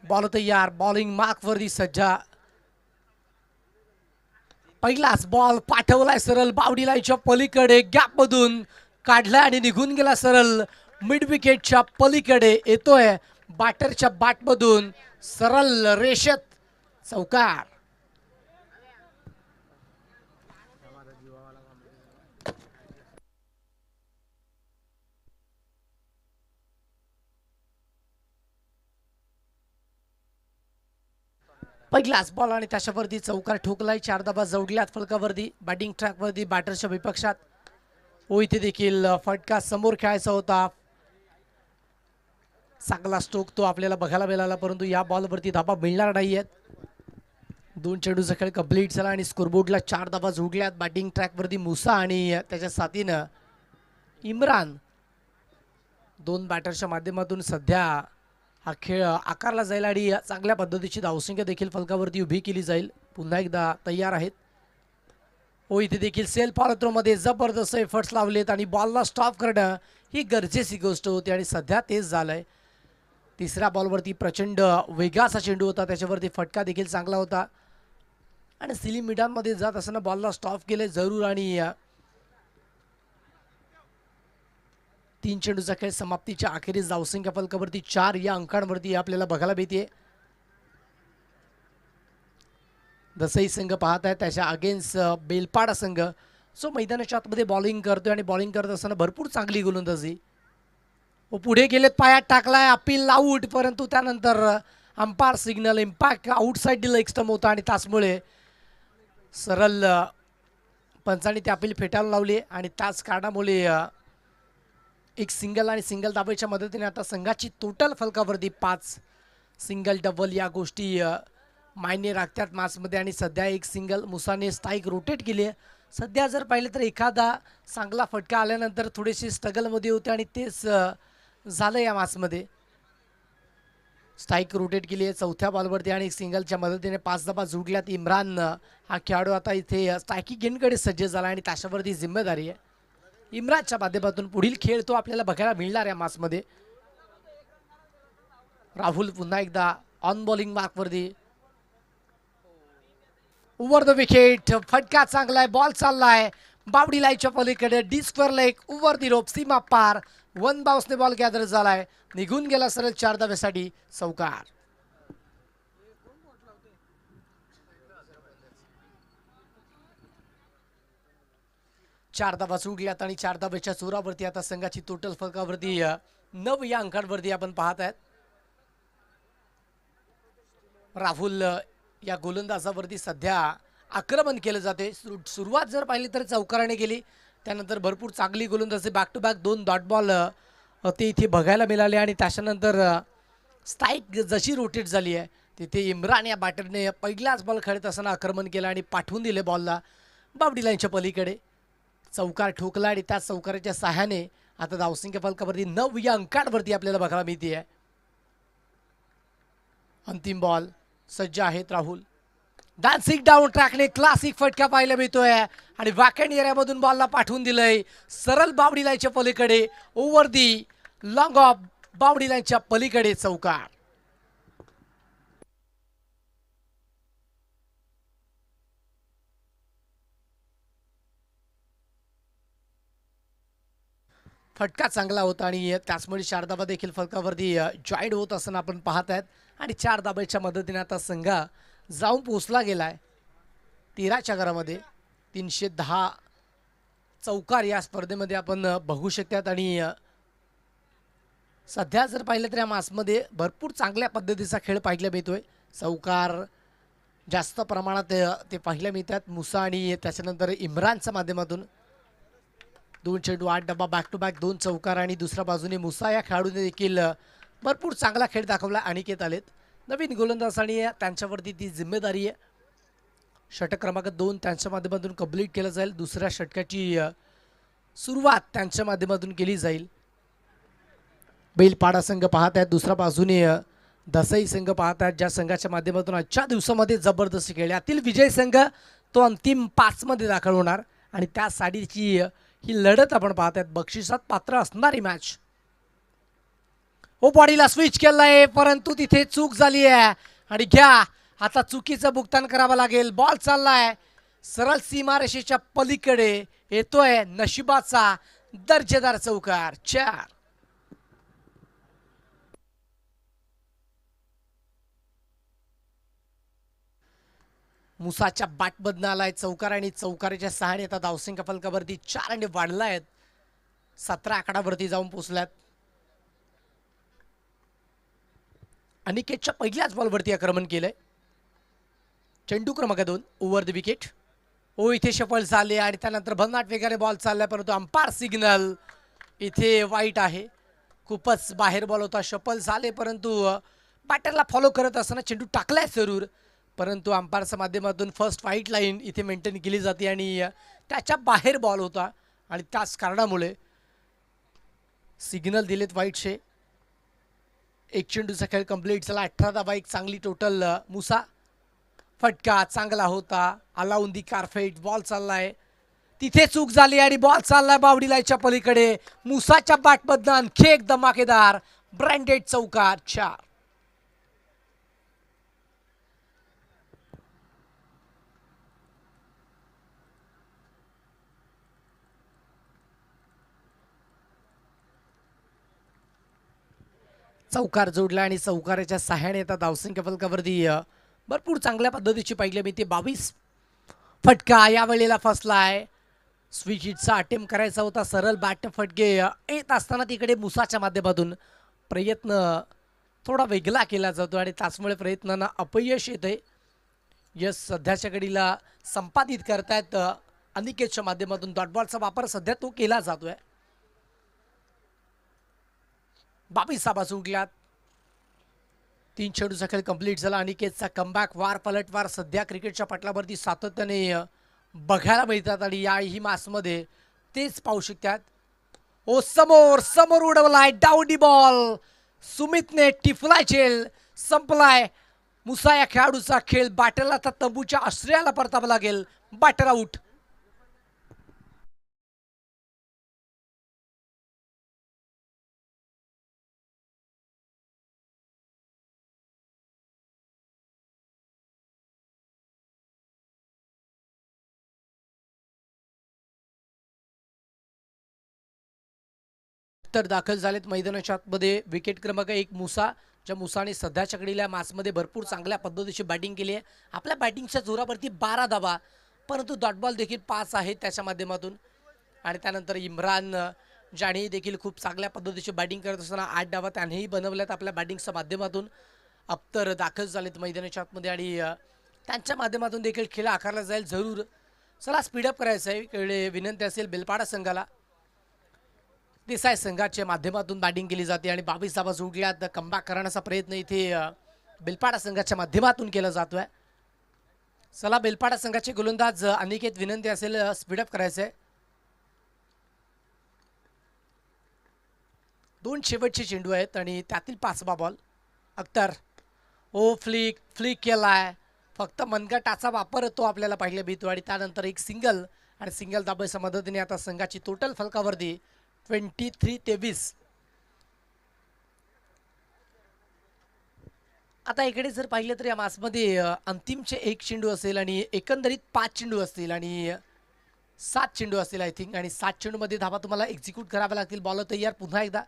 Ball तयार, bowling mark वरती सज्जा. पहिलाच बॉल पाठवलाय सरळ बावडी लाईनच्या पलीकडे, गॅप मधून काढला आणि निघून गेला सरळ मिड विकेटच्या पलीकडे. येतोय बॅटरच्या बॅट मधून सरळ रेषेत चौकार. पहिलाच बॉल आणि त्याच्यावरती चौकार ठोकलाय. 4 धावा जोडल्यात फलकावरती बॅटिंग ट्रॅकवरती बॅटरच्या विपक्षात. इथे देखील फटका समोर खेळायचा होता. चांगला स्ट्रोक तो आपल्याला बघायला मिळाला, परंतु या बॉलवरती धाबा मिळणार नाहीयेत. 2 चेंडूचा खेळ कंप्लीट झाला आणि स्कोरबोर्डला 4 धाबा जोडल्यात. बॅटिंग ट्रॅकवरती मुसा आणि त्याच्या साथीनं इम्रान. 2 बॅटरच्या माध्यमातून सध्या हा खेळ आकारला जाईल आणि चांगल्या पद्धतीची धावसंख्या देखील फलकावरती उभी केली जाईल. पुन्हा एकदा तयार आहेत. इथे देखील सेल्फ फॉलो थ्रो मध्ये जबरदस्त एफर्ट्स लावलेत आणि बॉलला स्टॉप करणं ही गरजेची गोष्ट होती आणि सध्या तेच झालंय. तिसऱ्या बॉलवरती प्रचंड वेगाचा चेंडू होता, त्याच्यावरती फटका देखील चांगला होता आणि सिलिंग मिडांमध्ये जात असताना बॉलला स्टॉप केले जरूर. आणि 3 चेंडूचा खेळ समाप्तीच्या अखेरीस धावसंख्या फलकावरती 4 या अंकांवरती आपल्याला बघायला मिळते. दसई संघ पाहत आहे त्याच्या अगेन्स्ट बेलपाडा संघ. सो मैदानाच्या आतमध्ये बॉलिंग करतोय आणि बॉलिंग करत असताना भरपूर चांगली गोलंदाजी. पुढे गेलेत, पायात टाकलाय, अपील आऊट, परंतु त्यानंतर umpire signal impact outside leg stump होता आणि त्याचमुळे सरळ पंचांनी ते अपील फेटाळून लावली आणि त्याच कारणामुळे एक सिंगल आणि सिंगल दाबाच्या मदतीने आता संघाची टोटल फलकावरती 5 सिंगल डबल या गोष्टी मायने राखतात मॅचमध्ये. आणि सध्या एक सिंगल मुसाने स्ट्राईक रोटेट केली आहे. सध्या जर पाहिलं तर एखादा चांगला फटका आल्यानंतर थोडेसे स्ट्रगलमध्ये होते आणि तेच झालं या मॅचमध्ये. स्ट्राईक रोटेट केली आहे चौथ्या बॉलवरती आणि सिंगलच्या मदतीने 5 धावा जोडल्यात. इम्रान हा खेळाडू आता इथे स्ट्रायकिंग गेंदकडे सज्ज झाला आणि त्याच्यावरती जिम्मेदारी आहे इम्रानच्या माध्यमातून पुढील खेळ तो आपल्याला बघायला मिळणार या मॅचमध्ये. राहुल पुन्हा एकदा ऑन बॉलिंग मार्कवरती. ओव्हर द विकेट, फटका चांगला आहे, बॉल चाललाय बावडी लाईनच्या पलीकडे, deep square leg over the rope, सीमा पार. 1 बाउन्सने बॉल गॅदर झालाय, निघून गेला सरळ 4 धाव्यासाठी चौकार. चार धावा सुटल्यात आणि 4 धाव्याच्या चोरावरती आता संघाची टोटल फलकावरती 9 या अंकांवरती आपण पाहत आहेत. राहुल या गोलंदाजावरती सध्या आक्रमण केलं जाते. सुरुवात जर पाहिली तर चौकाराने गेली, त्यानंतर भरपूर चांगली गोलंदाजी back to back 2 dot ball ते इथे बघायला मिळाले आणि त्याच्यानंतर स्ट्राईक जशी रोटेट झाली आहे तिथे इम्रान या बॅटरने पहिलाच बॉल खेळत असताना आक्रमण केलं आणि पाठवून दिले बॉलला बावडी लाईनच्या पलीकडे. चौकार ठोकला आणि त्या चौकाराच्या सहाय्याने आता धावसंख्या फलकावरती 9 या अंकांवरती आपल्याला बघायला मिळते आहे. अंतिम बॉल सज्ज आहेत राहुल. डान्सिंग डाऊन ट्रॅकने क्लासिक फटका पाहायला मिळतोय आणि वॅकंड एरियामधून बॉलला पाठवून दिलंय सरळ बावडी लाईनच्या पलीकडे, ओव्हर दी लॉंग ऑफ, बावडी लाईनच्या पलीकडे चौकार. फटका चांगला होता आणि त्याचमुळे 4 धावा देखील फलकावरती जॉईंट होत असताना आपण पाहत आहेत आणि 4 धाब्याच्या मदतीने आता संघ जाऊन पोहोचला गेलाय 13च्या घरामध्ये. 310 चौकार या स्पर्धेमध्ये आपण बघू शकतात आणि सध्या जर पाहिलं तर या मॅचमध्ये भरपूर चांगल्या पद्धतीचा खेळ पाहायला मिळतोय. चौकार जास्त प्रमाणात ते पाहायला मिळतात मुसा आणि त्याच्यानंतर इम्रानच्या माध्यमातून. 2 चेंडू 8 डबा बॅक टू बॅक 2 चौकार आणि दुसऱ्या बाजूने मुसा या खेळाडूने देखील भरपूर चांगला खेळ दाखवला. अनिकेत आलेत नवीन गोलंदाज आणि त्यांच्यावरती ती जिम्मेदारी आहे. षटक क्रमांक 2 त्यांच्या माध्यमातून कंप्लीट केलं जाईल. दुसऱ्या षटकाची सुरुवात त्यांच्या माध्यमातून केली जाईल. बेलपाडा संघ पाहत आहेत, दुसऱ्या बाजूने दसई संघ पाहत आहेत ज्या संघाच्या माध्यमातून आजच्या दिवसामध्ये जबरदस्त खेळ. यातील विजय संघ तो अंतिम 5 मध्ये दाखल होणार आणि त्या साडीची ही लढत आपण पाहतायत, बक्षिसात पात्र असणारी मॅच. हो, बॉडीला स्विच केलंय परंतु तिथे चूक झाली आहे आणि घ्या आता चुकीचं भुगतान करावं लागेल. बॉल चाललाय सरळ सीमारेषेच्या पलीकडे, येतोय नशिबाचा दर्जेदार चौकार. 4. मुसाच्या बॅटमधनं आलाय चौकार आणि चौकाराच्या सहाय्याने आता धावसंख्या फलकावरती 4 आणि वाढलाय, 17 आकडावरती जाऊन पोहोचल्यात. अनिकेतच्या पहिल्याच बॉलवरती आक्रमण केलंय. चेंडू क्रमांक 2 ओव्हर द विकेट. ओ इथे सफल झाले आणि त्यानंतर भन्नाट वेगाने बॉल चाललाय परंतु अंपायर सिग्नल इथे वाईट आहे. खूपच बाहेर बॉल होता, सफल झाले परंतु बॅटरला फॉलो करत असताना चेंडू टाकलाय जरूर परंतु अंपायरच्या माध्यमातून फर्स्ट व्हाईट लाईन इथे मेंटेन केली जाते आणि त्याच्या बाहेर बॉल होता आणि त्याच कारणामुळे सिग्नल दिलेत वाईटचे. एक चेंडूचा खेळ कंप्लीट झाला. 18 धावा, एक चांगली टोटल. मुसा फटका चांगला होता, अलाउन दी कारफेट. बॉल चाललाय तिथे चूक झाली आणि बॉल चाललाय बावडी लाईनच्या पलीकडे. मुसाच्या बॅटमधनं आणखी एक धमाकेदार ब्रँडेड चौकार. 4. चौकार जोडला आणि चौकाराच्या सहाय्याने आता धावसंख्या फलकावरती भरपूर चांगल्या पद्धतीची पाहिली मी ते 22. फटका यावेळेला फसलाय. स्विच हिटचा अटेम्प्ट करायचा होता, सरळ बॅट फटके येत असताना तिकडे मुसाच्या माध्यमातून प्रयत्न थोडा वेगळा केला जातो आणि त्याचमुळे प्रयत्नांना अपयश येते. यश सध्याच्या घडीला संपादित करतायत अनिकेतच्या माध्यमातून. डॉट बॉलचा वापर सध्या तो केला जातोय. 22 धावा सुटल्यात. 3 चेंडूचा खेळ कंप्लीट झाला. अनिकेतचा कमबॅक वार पलटवार सध्या क्रिकेटच्या पटलावरती सातत्याने बघायला मिळतात आणि याही मासमध्ये तेच पाहू शकतात. ओ समोर समोर उडवलाय डाऊनी बॉल. सुमितने टिफलाय झेल संपलाय. मुसा या खेळाडूचा खेळ. बॅटरला आता तंबूच्या आश्रयाला परतावं लागेल. Batter out. तर दाखल झालेत मैदानाच्या आतमध्ये. विकेट क्रमांक 1 मुसा, ज्या मुसाने सध्याच्या घडीला मॅचमध्ये भरपूर चांगल्या पद्धतीची बॅटिंग केली आहे. आपल्या बॅटिंगच्या जोरावरती 12 धावा परंतु डॉट बॉल देखील 5 आहेत त्याच्या माध्यमातून. आणि त्यानंतर इम्रान ज्याने देखील खूप चांगल्या पद्धतीची बॅटिंग करत असताना 8 धावा त्यानेही बनवल्यात आपल्या बॅटिंगच्या माध्यमातून. अख्तर दाखल झालेत मैदानाच्या आतमध्ये आणि त्यांच्या माध्यमातून देखील खेळ आकारला जाईल जरूर. चला स्पीडअप करायचं आहे. इकडे विनंती असेल बेलपाडा संघाला. देसाई संघाच्या माध्यमातून बॅटिंग केली जाते आणि 22 धावा जोडल्यात. कमबॅक करण्याचा प्रयत्न इथे बेलपाडा संघाच्या माध्यमातून केला जातोय. चला बेलपाडा संघाचे गोलंदाज अनिकेत, विनंती असेल स्पीडअप करायचंय. 2 शेवटचे चेंडू आहेत आणि त्यातील 5वा बॉल. अख्तर ओ फ्लिक फ्लिक केलाय. फक्त मनगटाचा वापर तो आपल्याला पाहिला भीतो आणि त्यानंतर एक सिंगल आणि सिंगल धाब्याच्या मदतीने आता संघाची टोटल फलकावरती 23-23. आता इकडे जर पाहिलं तर या मासमध्ये अंतिमचे 1 चेंडू असेल आणि एकंदरीत 5 चेंडू असतील आणि 7 चेंडू असतील आय थिंक. आणि 7 चेंडूमध्ये धावा तुम्हाला एक्झिक्यूट कराव्या लागतील. बॉलर तयार पुन्हा एकदा.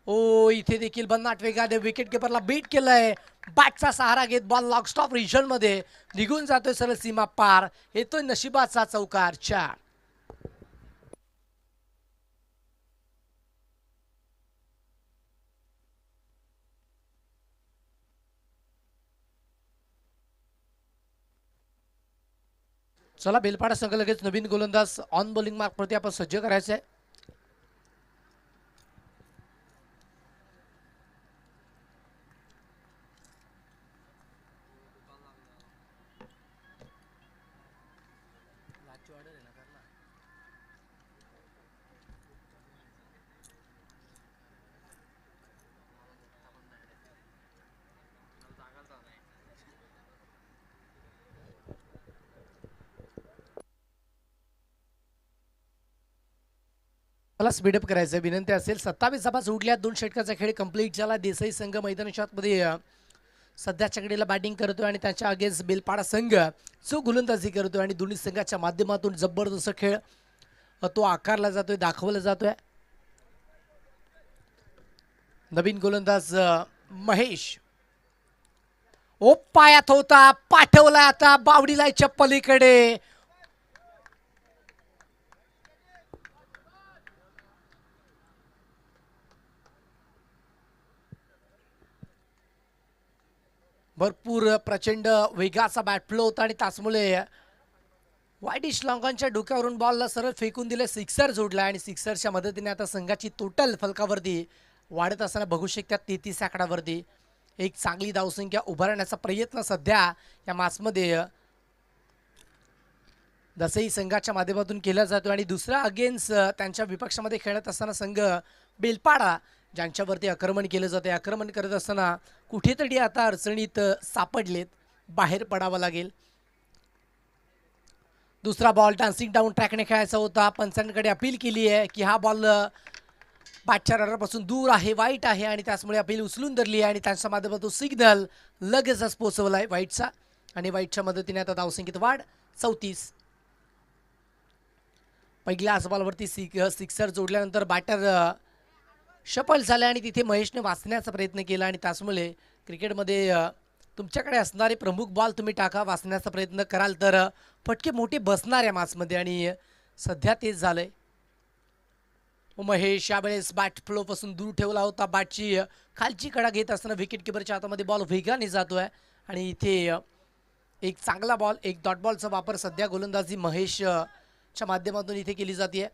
ओ इथे देखील भन्नाट वेगाने विकेट किपरला बीट केलंय. बॅटचा सहारा घेत बॉल लॉक स्टॉप रिजन मध्ये निघून जातोय सरळ सीमा पार. येतोय नशिबाचा चौकार. 4. चला बेलपाडा संघ लगेच नवीन गोलंदाज ऑन बॉलिंग मार्क प्रति आपण सज्ज करायचंय. मला स्पीडअप करायचं विनंती असेल. 27 धावा जोडल्या, 2 षटकाचा खेळ कंप्लीट झाला. देसाई संघ मैदानाच्या आतमध्ये सध्याच्या घडीला बॅटिंग करतोय आणि त्याच्या अगेन्स्ट बेलपाडा संघ जो गोलंदाजी करतोय आणि दोन्ही संघाच्या माध्यमातून जबरदस्त खेळ तो आकारला जातोय, दाखवला जातोय. नवीन गोलंदाज महेश पायात होता, पाठवला आता बावडीला चप्पलीकडे. भरपूर प्रचंड वेगाचा बॅट फ्लो होता आणि त्याचमुळे वाईडिश लॉंगॉनच्या डोक्यावरून बॉलला सरळ फेकून दिले. सिक्सर जोडला आणि सिक्सरच्या मदतीने आता संघाची टोटल फलकावरती वाढत असताना बघू शकतात 33 आकडावरती. एक चांगली धावसंख्या उभारण्याचा प्रयत्न सध्या या मॅचमध्ये दसई संघाच्या माध्यमातून केला जातो आणि दुसरा अगेन्स्ट त्यांच्या विपक्षामध्ये खेळत असताना संघ बेलपाडा ज्यांच्यावरती आक्रमण केलं जाते. आक्रमण करत असताना कुठेतरी आता अडचणीत सापडलेत, बाहेर पडावं लागेल. दुसरा बॉल डान्सिंग डाऊन ट्रॅकने खेळायचा होता. पंचांकडे अपील केली आहे की हा बॉल बॅटच्या रडारपासून दूर आहे, वाईट आहे आणि त्याचमुळे अपील उचलून धरली आहे आणि त्यांच्या माध्यमातून सिग्नल लगेचच पोहोचवला आहे वाईटचा आणि वाईटच्या मदतीने आता धावसंख्येत वाढ 34. पहिल्या बॉलवरती सिक्सर जोडल्यानंतर बॅटर शफल झाले आणि तिथे महेशने वाचण्याचा प्रयत्न केला आणि त्याचमुळे क्रिकेटमध्ये तुमच्याकडे असणारे प्रमुख बॉल तुम्ही टाका, वाचण्याचा प्रयत्न कराल तर फटके मोठे बसणार या मॅचमध्ये आणि सध्या तेच झालंय. महेश यावेळेस बॅट फ्लोपासून दूर ठेवला होता. बॅटची खालची कडा घेत असताना विकेट किपरच्या हातामध्ये बॉल वेगाने जातोय आणि इथे एक चांगला बॉल, एक डॉट बॉलचा वापर सध्या गोलंदाजी महेशच्या माध्यमातून इथे केली जाते.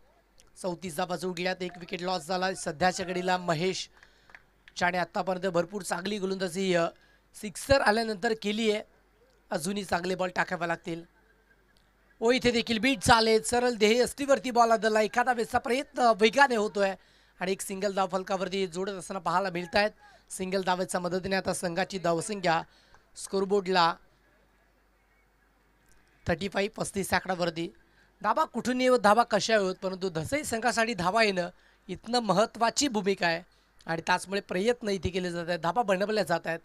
34 धावा जोडल्यात, एक विकेट लॉस झाला. सध्याच्या घडीला महेश ज्याने आतापर्यंत भरपूर चांगली गोलंदाजी सिक्सर आल्यानंतर केली आहे, अजूनही चांगले बॉल टाकावे लागतील. इथे देखील बीट चालेल, सरळ देही अस्तीवरती बॉल आदळला. एखादा वेळेचा प्रयत्न वेगाने होतोय आणि एक सिंगल धाव फलकावरती जोडत असताना पाहायला मिळत आहेत. सिंगल धावेच्या मदतीने आता संघाची धावसंख्या स्कोरबोर्डला 35 आकडावरती. धावा कुठून येऊ, धावा कशा येऊत, परंतु दसई संघासाठी धावा येणं इथनं महत्त्वाची भूमिका आहे आणि त्याचमुळे प्रयत्न इथे केले जात आहेत, धावा बनवल्या जात आहेत.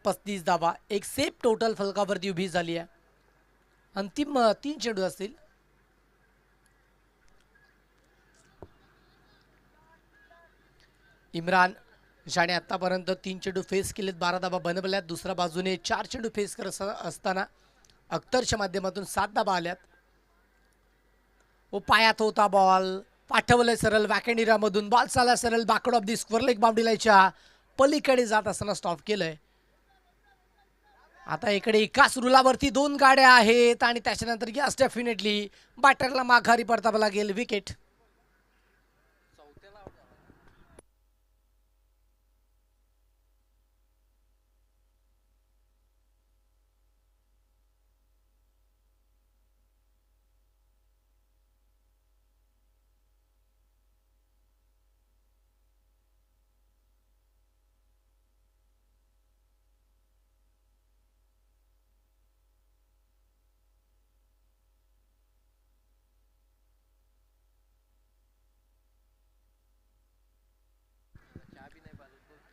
35 धावा, एक सेफ टोटल फलकावरती उभी झाली आहे. अंतिम 3 चेंडू असतील. इम्रान ज्याने आतापर्यंत 3 चेंडू फेस केलेत, 12 धावा बनवल्यात. दुसऱ्या बाजूने 4 चेंडू फेस करत असताना अख्तरच्या माध्यमातून 7 धावा आल्यात. पायात होता बॉल, पाठवलंय सरळ वॅकेंडिरामधून. बॉल चालला सरळ backward off the square leg बाउंड्रीलाईनच्या पलीकडे जात असताना स्टॉप केलंय. आता इकडे एकाच रुलावरती 2 गाड्या आहेत आणि त्याच्यानंतर यस डेफिनेटली बॅटरला माघारी परतावं लागेल. विकेट.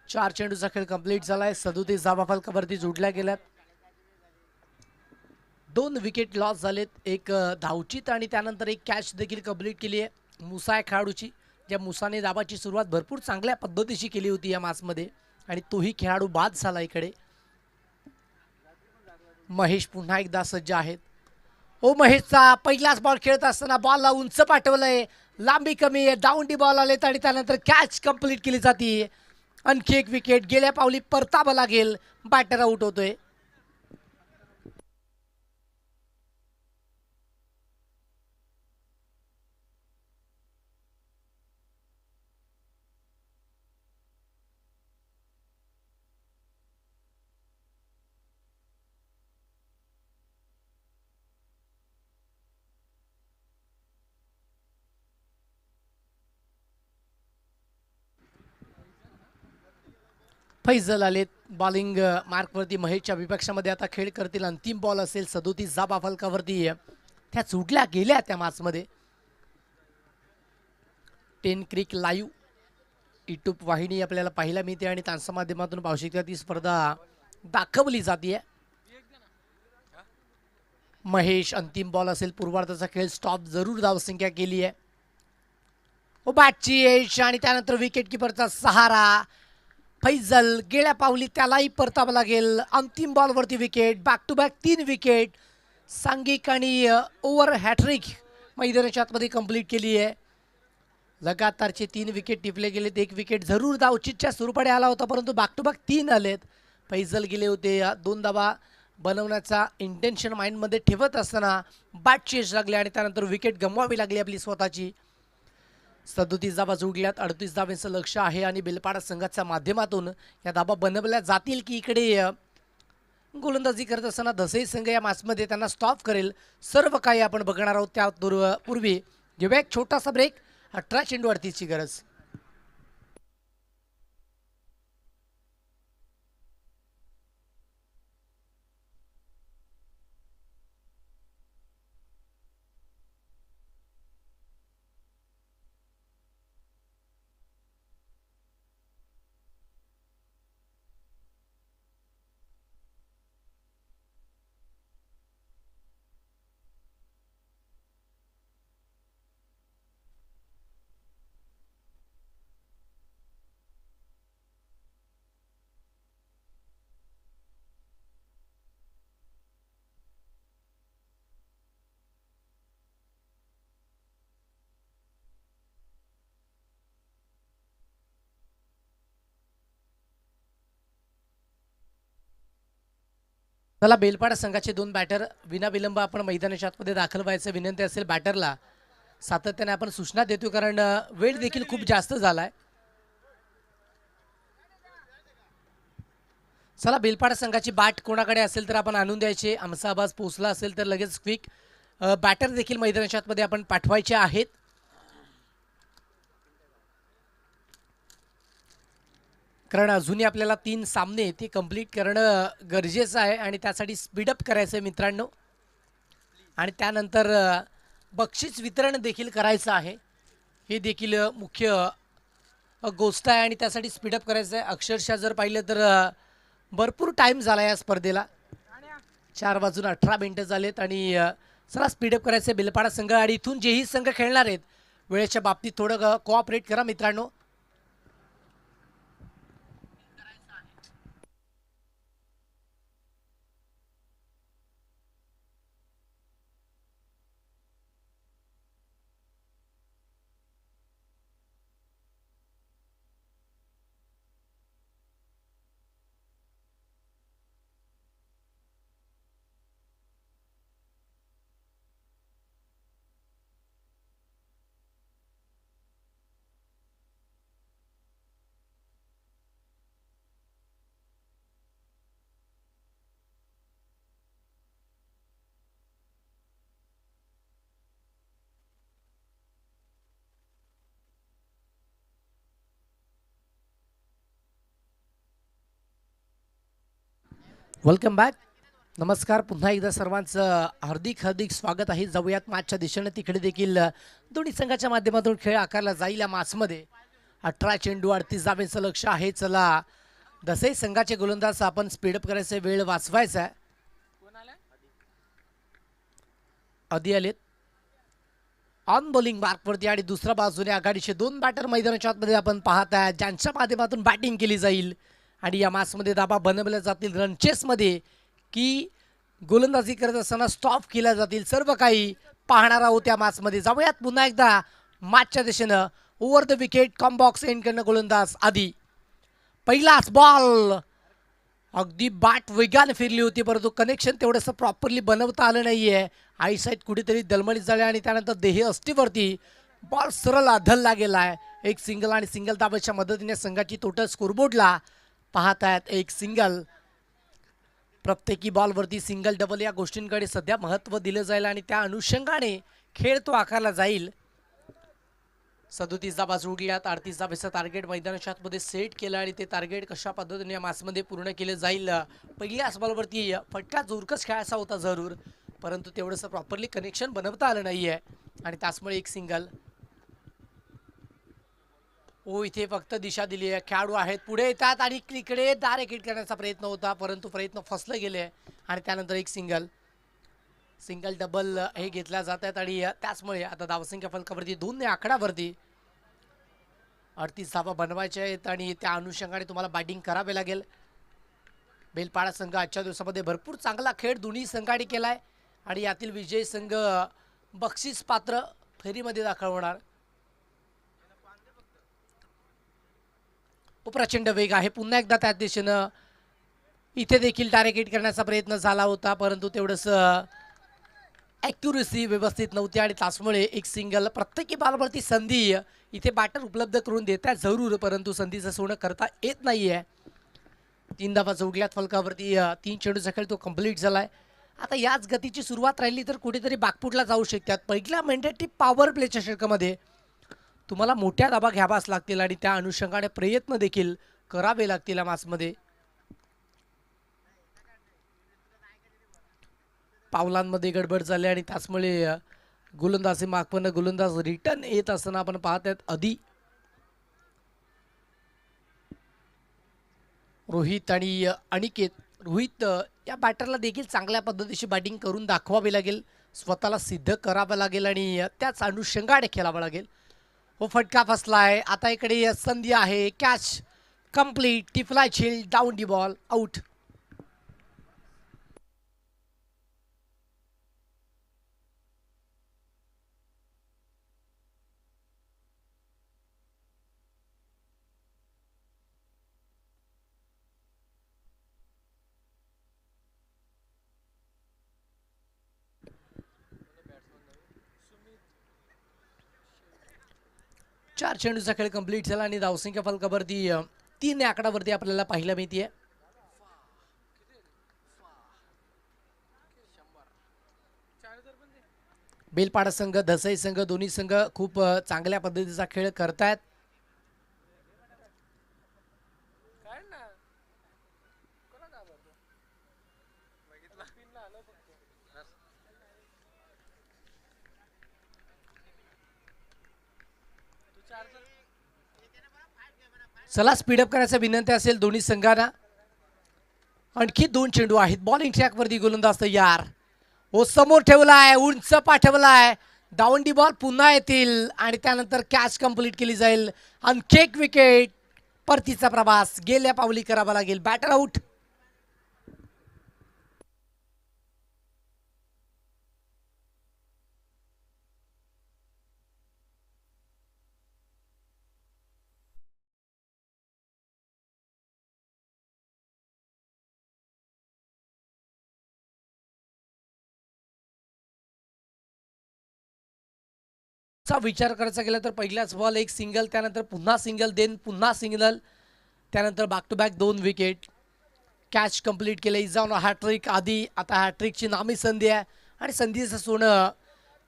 चार चेंडूचा खेळ कंप्लीट झालाय. 37 धावा फलकावरती जोडल्या गेल्यात. 2 विकेट लॉस झालेत, एक धावचीत आणि त्यानंतर एक कॅच देखील कंप्लीट केली आहे मुसा या खेळाडूची. ज्या मुसाने धावाची सुरुवात भरपूर चांगल्या पद्धतीची केली होती या मॅचमध्ये आणि तोही खेळाडू बाद झाला. इकडे महेश पुन्हा एकदा सज्ज आहेत. महेशचा पहिलाच बॉल खेळत असताना बॉलला उंच पाठवलंय, लांबी कमी आहे, डाऊन बॉल आलेत आणि त्यानंतर कॅच कंप्लीट केली जाते. आणखी एक विकेट, गेल्या पावली परतावं लागेल. बॅटर आउट होतोय. फैजल आलेत बॉलिंग मार्कवरती. महेशच्या विपक्षामध्ये आता खेळ करतील. अंतिम बॉल असेल. 37 धावा फलकावरती त्या चुटल्या गेल्या त्या मॅचमध्ये. टेन क्रिक लाईव्ह यूट्यूब वाहिनी आपल्याला पाहायला मिळते आणि त्यांच्या माध्यमातून पाहू शकता ती स्पर्धा दाखवली जाते. महेश अंतिम बॉल असेल पूर्वार्धाचा खेळ स्टॉप जरूर धावसंख्या केली आहे. बॅटची एज आणि त्यानंतर विकेट किपरचा सहारा. फैजल गेल्या पावली त्यालाही परतावं लागेल. अंतिम बॉलवरती wicket. Back to back 3 wicket. सांघिक आणि ओव्हर हॅट्रिक मैदानाच्या आतमध्ये कंप्लीट केली आहे. लगातारचे 3 विकेट टिपले गेलेत. 1 विकेट जरूर धावचीतच्या स्वरूपाने आला होता परंतु बॅक टू बॅक 3 आलेत. फैजल गेले होते 2 धावा बनवण्याचा इंटेन्शन माइंडमध्ये ठेवत असताना बॅट चेज लागले आणि त्यानंतर विकेट गमवावी लागली आपली स्वतःची. 37 धावा जोडल्यात. 38 धावांचं लक्ष आहे आणि बेलपाडा संघाच्या माध्यमातून या धावा बनवल्या जातील की इकडे गोलंदाजी करत असताना दसई संघ या मॅचमध्ये त्यांना स्टॉप करेल. सर्व काही आपण बघणार आहोत. त्या पूर्वी घेऊया एक छोटासा ब्रेक. 18 चेंडू 38ची गरज. चला बेलपाडा संघाचे 2 बॅटर विनाविलंब आपण मैदानाच्या आतमध्ये दाखल व्हायचं विनंती असेल बॅटरला. सातत्याने आपण सूचना देतो कारण वेळ देखील खूप जास्त झालाय. चला बेलपाडा संघाची बॅट कोणाकडे असेल तर आपण आणून द्यायचे. आमचा आवाज पोहोचला असेल तर लगेच क्विक बॅटर देखील मैदानाच्या आतमध्ये आपण पाठवायचे आहेत. कारण अजूनही आपल्याला 3 सामने ते कंप्लीट करणं गरजेचं आहे आणि त्यासाठी स्पीडअप करायचं आहे मित्रांनो. आणि त्यानंतर बक्षीस वितरण देखील करायचं आहे. हे देखील मुख्य गोष्ट आहे आणि त्यासाठी स्पीडअप करायचं आहे. अक्षरशः जर पाहिलं तर भरपूर टाईम झाला या स्पर्धेला. 4:18 झालेत आणि चला स्पीडअप करायचं आहे बेलपाडा संघ. आणि इथून जेही संघ खेळणार आहेत वेळेच्या बाबतीत थोडं कोऑपरेट करा मित्रांनो. Welcome back. नमस्कार पुन्हा एकदा सर्वांचं हार्दिक हार्दिक स्वागत आहे. जाऊयात मॅचच्या दिशेने. तिकडे देखील दोन्ही संघाच्या माध्यमातून खेळ आकारला जाईल या मॅचमध्ये. 18 चेंडू 38 धावांचं लक्ष आहे. चला दसई संघाचे गोलंदाज आपण स्पीडअप करायचं, वेळ वाचवायचा आहे. आधी आलेत ऑन बॉलिंग मार्कवरती आणि दुसऱ्या बाजूने आघाडीचे 2 बॅटर मैदानाच्या आतमध्ये आपण पाहत आहे ज्यांच्या माध्यमातून बॅटिंग केली जाईल आणि या मॅचमध्ये धाबा बनवल्या जातील रनचेसमध्ये की गोलंदाजी करत असताना स्टॉप केल्या जातील. सर्व काही पाहणार आहोत या मॅचमध्ये. जाऊयात पुन्हा एकदा मॅचच्या दिशेनं. Over the wicket combox end करणं गोलंदाज आधी. पहिलाच बॉल अगदी बॅट वेगाने फिरली होती परंतु कनेक्शन तेवढंसं प्रॉपरली बनवता आलं नाहीये. आई साईड कुठेतरी दलमळीत झाली आणि त्यानंतर देही अस्थिवरती बॉल सरळ आधलला गेला आहे. एक सिंगल आणि सिंगल धावेच्या मदतीने संघाची टोटल स्कोरबोर्डला पाहत आहेत एक सिंगल. प्रत्येकी बॉलवरती सिंगल डबल या गोष्टींकडे सध्या महत्त्व दिलं जाईल आणि त्या अनुषंगाने खेळ तो आकारला जाईल. 37 धावा जोडल्यात. 38 धावेचं टार्गेट मैदानाच्या आतमध्ये सेट केलं आणि ते टार्गेट कशा पद्धतीने या मॅचमध्ये पूर्ण केलं जाईल. पहिल्याच बॉलवरती फटका जोरकस खेळायचा होता जरूर परंतु तेवढंसं प्रॉपरली कनेक्शन बनवता आलं नाहीये आणि त्याचमुळे एक सिंगल. ओ इथे फक्त दिशा दिली आहे. खेळाडू आहेत पुढे येतात आणि इकडे दार हिट करण्याचा प्रयत्न होता, परंतु प्रयत्न फसले गेले आणि त्यानंतर एक सिंगल सिंगल डबल हे घेतल्या जात आहेत आणि त्याचमुळे आता धावसंख्या फलकावरती 2 ने आकडावरती 38 धावा बनवायच्या आहेत आणि त्या अनुषंगाने तुम्हाला बॅटिंग करावे लागेल. बेलपाडा संघ आजच्या दिवसामध्ये भरपूर चांगला खेळ दोन्ही संघाने केलाय आणि यातील विजयी संघ बक्षीस पात्र फेरीमध्ये दाखल होणार. प्रचंड वेग आहे पुन्हा एकदा त्या दिशेनं. इथे देखील डायरेक्ट हिट करण्याचा प्रयत्न झाला होता, परंतु तेवढंच ॲक्युरेसी व्यवस्थित नव्हती आणि त्याचमुळे एक सिंगल. प्रत्येकी बॉलवरती संधी इथे बॅटर उपलब्ध करून देतात जरूर, परंतु संधीचं सोनं करता येत नाहीये. 3 धावा जोडल्यात फलकावरती. 3 चेंडूचा खेळ तो कंप्लीट झालाय. आता याच गतीची सुरुवात राहिली तर कुठेतरी बॅकफुटला जाऊ शकतात. पहिल्या मेंढ्याटी पॉवर प्लेच्या षटकामध्ये तुम्हाला मोठ्या धाबा घ्यावाच लागतील आणि त्या अनुषंगाने प्रयत्न देखील करावे लागतील या मॅचमध्ये. पावलांमध्ये गडबड झाली आणि त्याचमुळे गोलंदाजी मागपण गोलंदाज रिटर्न येत असताना आपण पाहत आहेत. आधी रोहित आणि अनिकेत. रोहित या बॅटरला देखील चांगल्या पद्धतीची बॅटिंग करून दाखवावी लागेल, स्वतःला सिद्ध करावं लागेल आणि त्याच अनुषंगाने खेळावं लागेल. हो फटका फसलाय. आता इकडे संधी आहे. Catch complete. टिफलाय झेल डाऊन दी बॉल आउट. चार चेंडूचा खेळ कंप्लीट झाला आणि धावसंख्या फलकावरती 3 या आकडावरती आपल्याला पाहायला मिळते. बेलपाडा संघ दसई संघ दोन्ही संघ खूप चांगल्या पद्धतीचा खेळ करतायत. चला स्पीडअप करायचा विनंती असेल दोन्ही संघांना. आणखी 2 चेंडू आहेत. बॉलिंग ट्रॅकवरती गोलंदाज तयार. ओ समोर ठेवलाय, उंच पाठवलाय. दावंडी बॉल पुन्हा येतील आणि त्यानंतर कॅच कंप्लीट केली जाईल. आणखी एक विकेट. परतीचा प्रवास गेल्या पावली करावा लागेल. Batter out. चा विचार करायचा गेला तर पहिल्याच बॉल एक सिंगल, त्यानंतर पुन्हा सिंगल, देन पुन्हा सिंगल, त्यानंतर back to back 2 wicket. Catch complete केले. जाऊन हॅट्रिक आधी. आता हॅट्रिकची नामी संधी आहे आणि संधीचं सोनं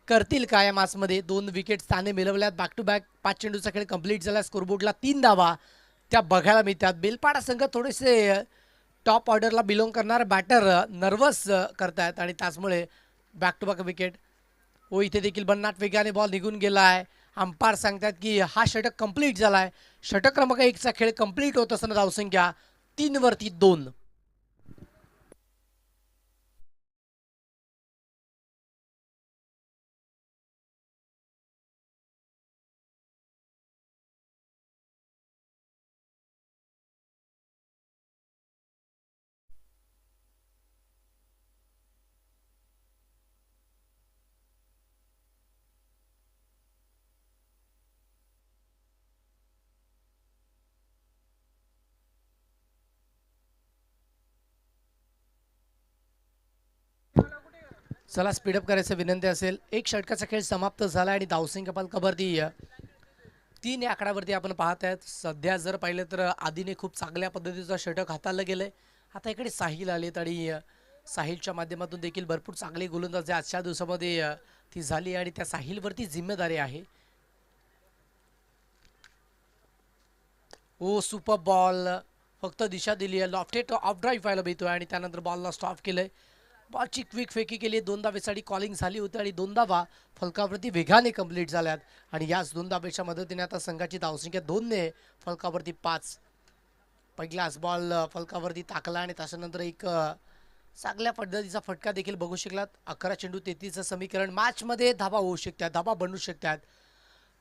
करतील का या मॅचमध्ये. 2 विकेट त्याने मिळवल्यात. बॅक टू बॅक 5 चेंडूचा खेळ कंप्लीट झाला. स्कोरबोर्डला 3 धावा त्या बघायला मिळतात. बेलपाडा संघ थोडेसे टॉप ऑर्डरला बिलॉंग करणारे बॅटर नर्वस करतायत आणि त्याचमुळे बॅक टू बॅक विकेट. हो इथे देखील भन्नाट वेगाने बॉल निघून गेला आहे. अंपायर सांगतात की हा षटक कंप्लीट झालाय. षटक क्रमांक 1चा खेळ कंप्लीट होत असताना धावसंख्या 3 वरती 2. चला स्पीडअप करायचं विनंती असेल. एक षटकाचा खेळ समाप्त झाला आणि धावसंख्या फलकावरती 3 या आकड्यावरती आपण पाहत आहेत. सध्या जर पाहिलं तर आधीने खूप चांगल्या पद्धतीचं षटक हाताळलं गेलंय. आता इकडे साहिल आलेत आणि साहिलच्या माध्यमातून देखील भरपूर चांगली गोलंदाजी आजच्या दिवसामध्ये ती झाली आणि त्या साहिलवरती जिम्मेदारी आहे. ओ सुपर बॉल. फक्त दिशा दिली आहे. लॉफ्टेड ऑफ ड्राईव्ह व्हायला मिळतोय आणि त्यानंतर बॉलला स्टॉप केलंय. बॉलची क्विक फेकी केली, 2 धावेसाठी कॉलिंग झाली होती आणि 2 धावा फलकावरती वेगाने कंप्लीट झाल्यात आणि याच 2 धावेच्या मदतीने आता संघाची धावसंख्या 2 फलकावरती 5. पहिलाच बॉल फलकावरती टाकला आणि त्याच्यानंतर एक चांगल्या पद्धतीचा फटका देखील बघू शकलात. 11 चेंडू 33चं समीकरण. मॅचमध्ये धावा होऊ शकतात, धावा बनू शकतात,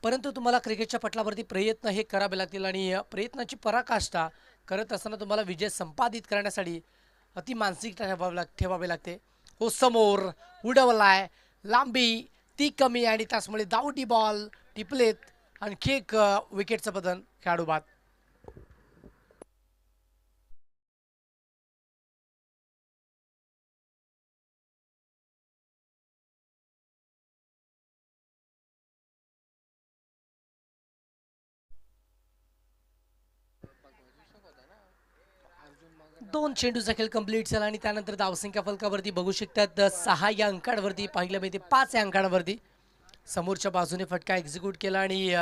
परंतु तुम्हाला क्रिकेटच्या पटलावरती प्रयत्न हे करावे लागतील आणि प्रयत्नाची पराकाष्ठा करत असताना तुम्हाला विजय संपादित करण्यासाठी अति मानसिकता ठेवावी लागते. हो समोर उडवलाय, लांबी ती कमी आणि त्याचमुळे दावटी बॉल टिपलेत. आणखी एक विकेटचं बदल खेळाडू बाद. दोन चेंडूचा खेळ कंप्लीट झाला आणि त्यानंतर धावसंख्या फलकावरती बघू शकतात 6 या अंकांवरती पाहिलं माहिती 5 या अंकांवरती समोरच्या बाजूने फटका एक्झिक्यूट केला आणि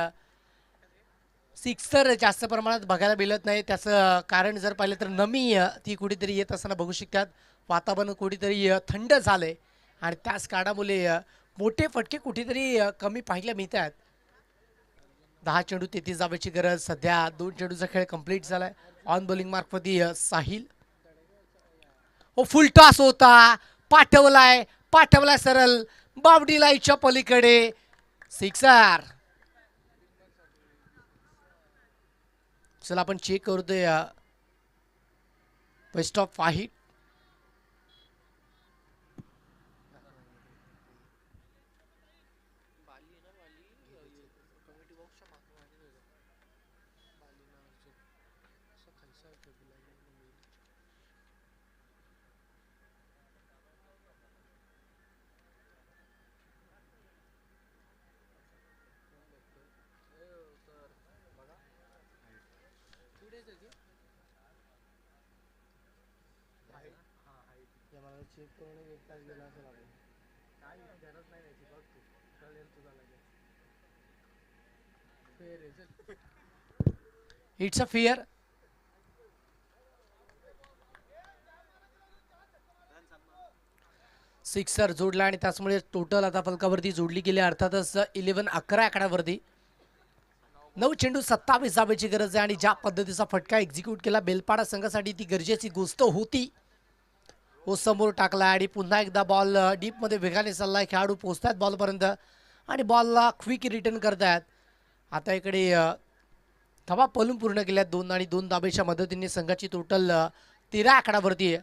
सिक्सर जास्त प्रमाणात बघायला मिळत नाही. त्याचं कारण जर पाहिलं तर नमी ती कुठेतरी येत असताना बघू शकतात. वातावरण कुठेतरी थंड झालंय आणि त्याच कारणामुळे मोठे फटके कुठेतरी कमी पाहायला मिळतात. 10 चेंडू 33 धावेची गरज. सध्या 2 चेंडूचा खेळ कंप्लीट झालाय. ऑन बॉलिंग मार्कवरती साहिल. हो फुल टॉस होता, पाठवलाय सरळ बावडी लाईच्या पलीकडे. सिक्सर. चला आपण चेक करतोय best of 5. It's a fair. Sixer जोडला आणि त्याचमुळे टोटल आता फलकावरती जोडली गेली. अर्थातच 11 आकड्यावरती 9 चेंडू 27 धावेची गरज आहे आणि ज्या पद्धतीचा फटका एक्झिक्यूट केला बेलपाडा संघासाठी ती गरजेची गोष्ट होती. हो समोर टाकला आणि पुन्हा एकदा बॉल डीपमध्ये वेगाने चाललाय. खेळाडू पोहोचतात बॉलपर्यंत आणि बॉलला क्विक रिटर्न करतायत. आता इकडे धावा पलून पूर्ण केल्यात 2 आणि 2 धावेच्या मदतीने संघाची टोटल 13 आकड्यावरती आहे.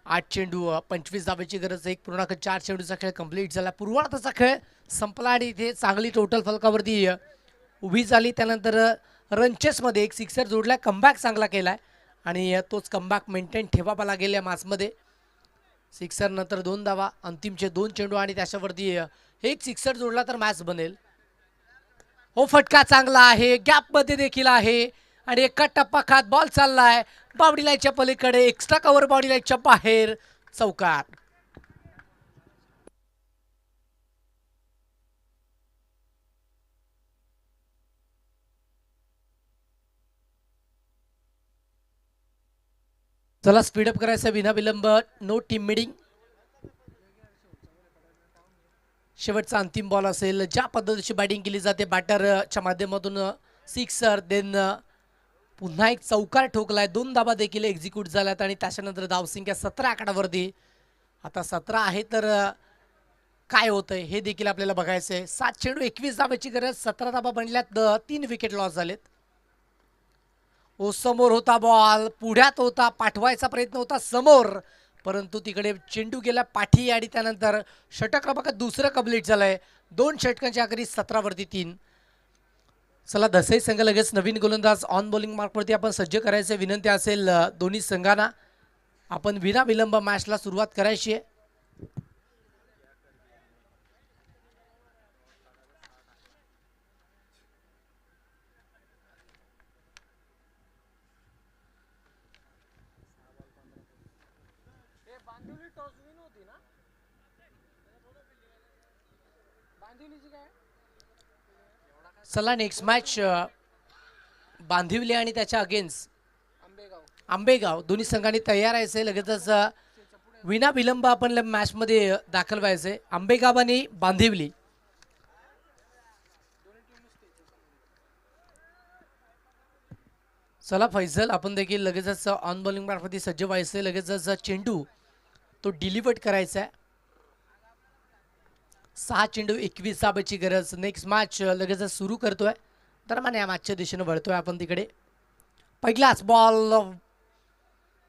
8 चेंडू 25 धावेची गरज. 1.4 चेंडूचा खेळ कंप्लीट झाला. पूर्वार्धाचा खेळ संपला आणि इथे चांगली टोटल फलकावरती उभी झाली. त्यानंतर रनचेसमध्ये एक सिक्सर जोडला, कमबॅक चांगला केलाय आणि तोच कमबॅक मेंटेन ठेवावा लागेल या मॅचमध्ये. सिक्सर नंतर 2 धावा, अंतिमचे 2 चेंडू आणि त्याच्यावरती एक सिक्सर जोडला तर मॅच बनेल. हो फटका चांगला आहे, गॅपमध्ये देखील आहे आणि एका टप्पा खात बॉल चाललाय बावडी लाईनच्या पलीकडे. एक्स्ट्रा कव्हर बावडी लाईनच्या बाहेर. चौकार. चला स्पीडअप करायचं विना विलंब. No team meeting. शेवटचा अंतिम बॉल असेल. ज्या पद्धतीची बॅटिंग केली जाते बॅटरच्या माध्यमातून सिक्सर देन पुन्हा एक चौकार ठोकलाय. 2 धावा देखील एक्झिक्यूट झाल्यात आणि त्याच्यानंतर धावसंख्या 17 आकड्यावरती. आता 17 आहे तर काय होतंय हे देखील आपल्याला बघायचं आहे. 7 चेंडू 21 धावेची गरज. 17 धावा बनल्यात. 3 विकेट लॉस झालेत. ओ समोर होता बॉल, पुढ्यात होता, पाठवायचा प्रयत्न होता समोर, परंतु तिकडे चेंडू गेला पाठी आणि त्यानंतर षटक क्रमांक दुसरं कंप्लीट झालंय. 2 षटकांच्या आखरी 17 वरती 3. चला दसई संघ लगेच नवीन गोलंदाज ऑन बॉलिंग मार्कवरती आपण सज्ज करायचे विनंती असेल दोन्ही संघांना. आपण विना विलंब मॅचला सुरुवात करायची आहे. चला नेक्स्ट मॅच बांधिवली आणि त्याच्या अगेन्स्ट आंबेगाव दोन्ही संघांनी तयार आहे. लगेचच विना विलंब आपण मॅच मध्ये दाखल व्हायचंय. आंबेगाव आणि बांदिवली. चला फैजल, आपण देखील लगेचच ऑन बॉलिंग मार्फत सज्ज व्हायचंय. लगेचच चेंडू तो डिलिव्हर्ड करायचा आहे. 6 चेंडू 21 धाब्याची गरज. नेक्स्ट मॅच लगेचच सुरू करतोय. दरम्यान या मॅचच्या दिशेने वळतोय आपण तिकडे. पहिलाच बॉल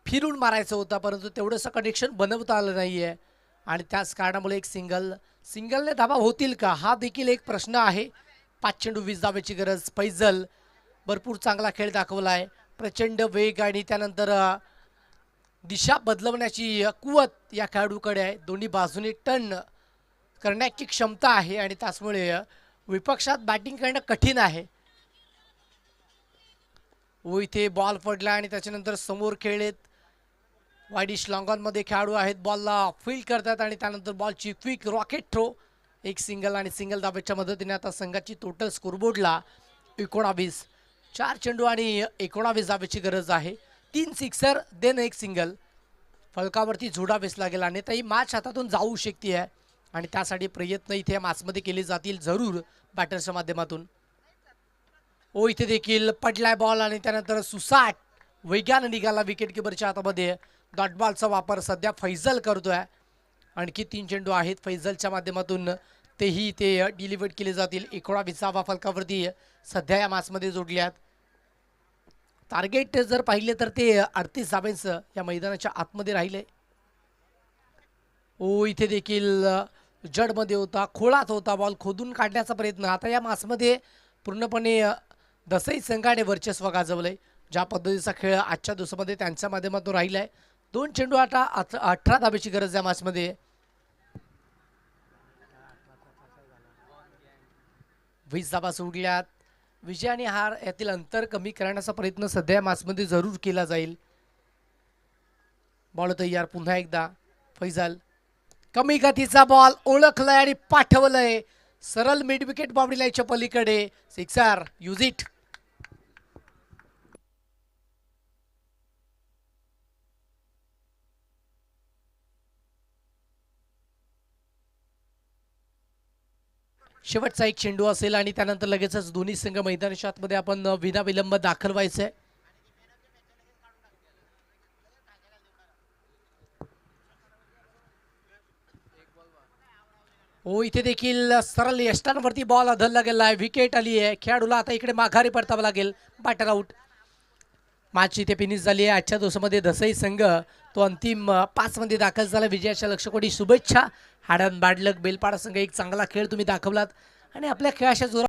फिरून मारायचं होता, परंतु तेवढंसं कनेक्शन बनवता आलं नाहीये आणि त्याच कारणामुळे एक सिंगलने धाबा होतील का, हा देखील एक प्रश्न आहे. 5 चेंडू 20 धाब्याची गरज. फैजल भरपूर चांगला खेळ दाखवलाय. प्रचंड वेग आणि त्यानंतर दिशा बदलवण्याची कुवत या खेळाडूकडे आहे. दोन्ही बाजूने टर्न करण्याची क्षमता आहे आणि त्याचमुळे विपक्षात बॅटिंग करणं कठीण आहे. व इथे बॉल पडला आणि त्याच्यानंतर समोर खेळलेत वाईडिश लॉंगॉनमध्ये खेळाडू आहेत. बॉलला फील्ड करतात आणि त्यानंतर बॉलची क्विक रॉकेट थ्रो. एक सिंगल आणि सिंगल धाब्याच्या मदतीने आता संघाची टोटल स्कोरबोर्डला 19. 4 चेंडू आणि 19 धाब्याची गरज आहे. 3 सिक्सर देन एक सिंगल. फलकावरती झोडावेच लागेल आणि ही मॅच हातातून जाऊ शकते आहे आणि त्यासाठी प्रयत्न इथे मॅचमध्ये केले जातील जरूर बॅटर्सच्या माध्यमातून. ओ इथे देखील पडलाय बॉल आणि त्यानंतर सुसाट वेगाने निघाला विकेट किपरच्या हातामध्ये. डॉट बॉलचा वापर सध्या फैजल करतोय. आणखी 3 चेंडू आहेत फैजलच्या माध्यमातून, तेही ते डिलिव्हर्ड केले जातील. 19 फलकावरती सध्या या मॅचमध्ये जोडल्यात. टार्गेट जर पाहिले तर ते 38 धाब्यांचं या मैदानाच्या आतमध्ये राहिले. ओ इथे देखील जडमध्ये होता, खोळात होता बॉल, खोदून काढण्याचा प्रयत्न. आता या मॅचमध्ये पूर्णपणे दसई संघाने वर्चस्व गाजवलंय. ज्या पद्धतीचा खेळ आजच्या दिवसामध्ये त्यांच्या माध्यमातून राहिलाय. 2 चेंडू आता 18 धाब्याची गरज या मॅचमध्ये. 20 धाबा सोडल्यात. विजय आणि हार यातील अंतर कमी करण्याचा प्रयत्न सध्या मॅचमध्ये जरूर केला जाईल. बॉल तयार पुन्हा एकदा. फैजल कमी गतीचा बॉल ओळखलाय आणि पाठवलंय सरळ मिड विकेट बाउंड्री लाईनच्या पलीकडे. सिक्सर. Use it. शेवटचा एक चेंडू असेल आणि त्यानंतर लगेचच दोन्ही संघ मैदानाच्या आतमध्ये आपण विना विलंब दाखल व्हायचंय. हो इथे देखील सरळ यष्टांवरती बॉल अधलला गेला आहे. विकेट आली आहे. खेळाडूला आता इकडे माघारी परतावं लागेल. Batter out. मॅच इथे फिनिश झाली आहे. आजच्या दिवसामध्ये दसई संघ तो अंतिम 5 मध्ये दाखल झाला. विजयाच्या लक्षकोटी शुभेच्छा. हाडन बॅड लक बेलपाडा संघ एक चांगला खेळ तुम्ही दाखवलात आणि आपल्या खेळाच्या जोरात